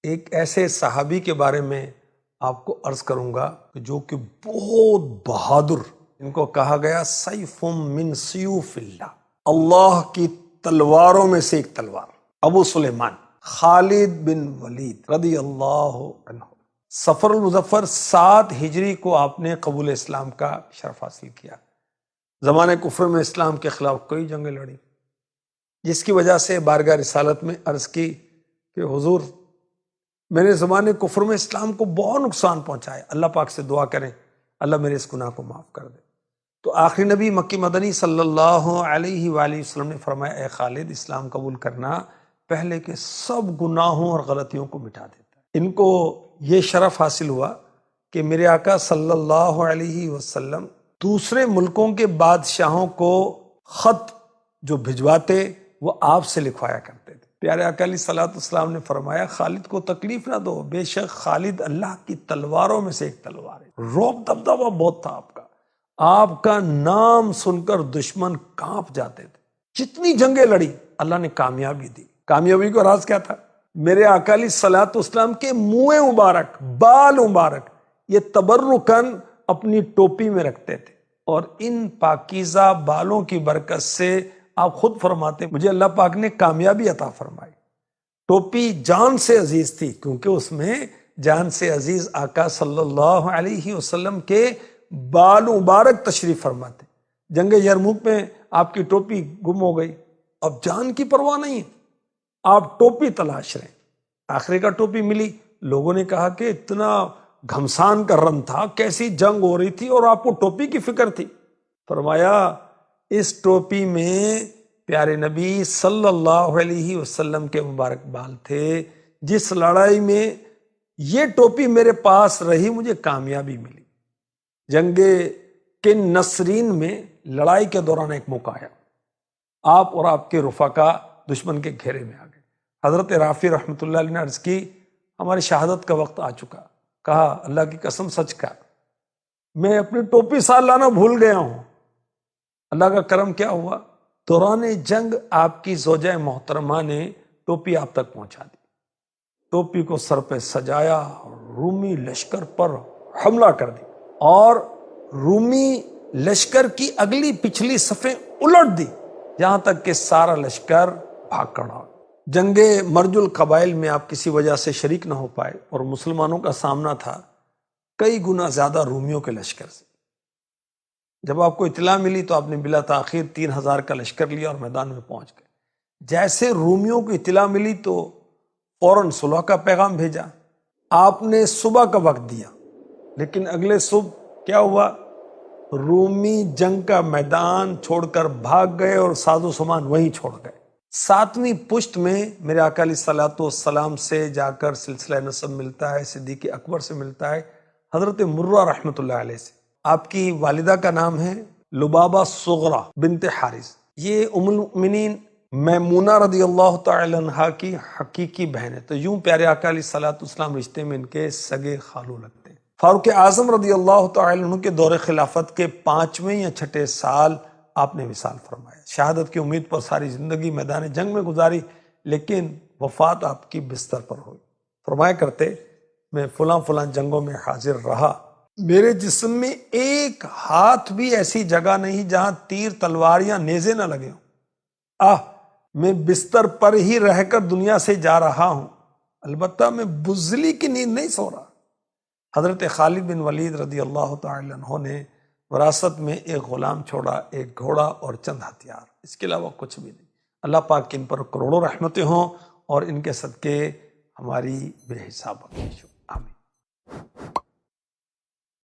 ایک ایسے صحابی کے بارے میں آپ کو عرض کروں گا جو کہ بہت بہادر، ان کو کہا گیا سیف من سیوف اللہ، اللہ کی تلواروں میں سے ایک تلوار، ابو سلیمان خالد بن ولید رضی اللہ عنہ۔ سفر المظفر 7 ہجری کو آپ نے قبول اسلام کا شرف حاصل کیا۔ زمانے کفر میں اسلام کے خلاف کئی جنگیں لڑی، جس کی وجہ سے بارگاہ رسالت میں عرض کی کہ حضور میں نے زمانے کفر میں اسلام کو بہت نقصان پہنچایا، اللہ پاک سے دعا کریں اللہ میرے اس گناہ کو معاف کر دے۔ تو آخری نبی مکی مدنی صلی اللہ علیہ وآلہ وسلم نے فرمایا اے خالد، اسلام قبول کرنا پہلے کے سب گناہوں اور غلطیوں کو مٹا دیتا ہے۔ ان کو یہ شرف حاصل ہوا کہ میرے آقا صلی اللہ علیہ وسلم دوسرے ملکوں کے بادشاہوں کو خط جو بھجواتے وہ آپ سے لکھوایا کرتے تھے۔ پیارے آقا علیہ الصلوۃ والسلام نے فرمایا خالد کو تکلیف نہ دو، بے شک خالد اللہ کی تلواروں میں سے ایک تلوار ہے۔ رعب دبدبہ بہت تھا آپ کا نام سن کر دشمن کانپ جاتے تھے۔ جتنی جنگیں لڑی اللہ نے کامیابی دی۔ کامیابی کا راز کیا تھا؟ میرے آقا علیہ الصلوۃ والسلام کے منہ مبارک، بال مبارک یہ تبرکن اپنی ٹوپی میں رکھتے تھے، اور ان پاکیزہ بالوں کی برکت سے آپ خود فرماتے مجھے اللہ پاک نے کامیابی عطا فرمائی۔ ٹوپی جان سے عزیز تھی کیونکہ اس میں جان سے عزیز آقا صلی اللہ علیہ وسلم کے بال مبارک تشریف فرماتے۔ جنگ یرموک میں آپ کی ٹوپی گم ہو گئی، اب جان کی پرواہ نہیں ہے، آپ ٹوپی تلاش رہے، آخری کا ٹوپی ملی۔ لوگوں نے کہا کہ اتنا گھمسان کا رن تھا، کیسی جنگ ہو رہی تھی اور آپ کو ٹوپی کی فکر تھی؟ فرمایا اس ٹوپی میں پیارے نبی صلی اللہ علیہ وسلم کے مبارک بال تھے، جس لڑائی میں یہ ٹوپی میرے پاس رہی مجھے کامیابی ملی۔ جنگ کے نصرین میں لڑائی کے دوران ایک موقع آیا، آپ اور آپ کے رفقا دشمن کے گھیرے میں آ گئے۔ حضرت رافی رحمۃ اللہ علیہ نے عرض کی ہماری شہادت کا وقت آ چکا۔ کہا اللہ کی قسم سچ کہا، میں اپنی ٹوپی ساتھ لانا بھول گیا ہوں۔ اللہ کا کرم کیا ہوا، دوران جنگ آپ کی زوجہ محترمہ نے ٹوپی آپ تک پہنچا دی۔ ٹوپی کو سر پہ سجایا، رومی لشکر پر حملہ کر دی اور رومی لشکر کی اگلی پچھلی صفیں الٹ دی، یہاں تک کہ سارا لشکر بھاگ کھڑا۔ جنگ مرج القبائل میں آپ کسی وجہ سے شریک نہ ہو پائے اور مسلمانوں کا سامنا تھا کئی گنا زیادہ رومیوں کے لشکر سے۔ جب آپ کو اطلاع ملی تو آپ نے بلا تاخیر 3000 کا لشکر لیا اور میدان میں پہنچ گئے۔ جیسے رومیوں کو اطلاع ملی تو فوراً صلح کا پیغام بھیجا۔ آپ نے صبح کا وقت دیا، لیکن اگلے صبح کیا ہوا، رومی جنگ کا میدان چھوڑ کر بھاگ گئے اور ساز و سامان وہیں چھوڑ گئے۔ 7ویں پشت میں میرے آقا علیہ الصلوۃ والسلام سے جا کر سلسلہ نسب ملتا ہے، صدیق اکبر سے ملتا ہے، حضرت مرہ رحمۃ اللہ علیہ سے۔ آپ کی والدہ کا نام ہے لبابہ صغرا بنت حارث، یہ ام المؤمنین میمونہ رضی اللہ تعالی عنہا کی حقیقی بہن ہے۔ تو یوں پیارے آقا علیہ الصلوۃ والسلام رشتے میں ان کے سگے خالو لگتے ہیں۔ فاروق اعظم رضی اللہ تعالی عنہ کے دور خلافت کے 5ویں یا 6 سال آپ نے وصال فرمایا۔ شہادت کی امید پر ساری زندگی میدان جنگ میں گزاری، لیکن وفات آپ کی بستر پر ہوئی۔ فرمایا کرتے میں فلاں فلاں جنگوں میں حاضر رہا، میرے جسم میں ایک ہاتھ بھی ایسی جگہ نہیں جہاں تیر تلوار یا نیزے نہ لگے ہوں۔ میں بستر پر ہی رہ کر دنیا سے جا رہا ہوں، البتہ میں بزدلی کی نیند نہیں سو رہا۔ حضرت خالد بن ولید رضی اللہ تعالی عنہ نے وراثت میں ایک غلام چھوڑا، ایک گھوڑا اور چند ہتھیار، اس کے علاوہ کچھ بھی نہیں۔ اللہ پاک ان پر کروڑوں رحمتیں ہوں اور ان کے صدقے ہماری بے حساب بخشش ہو۔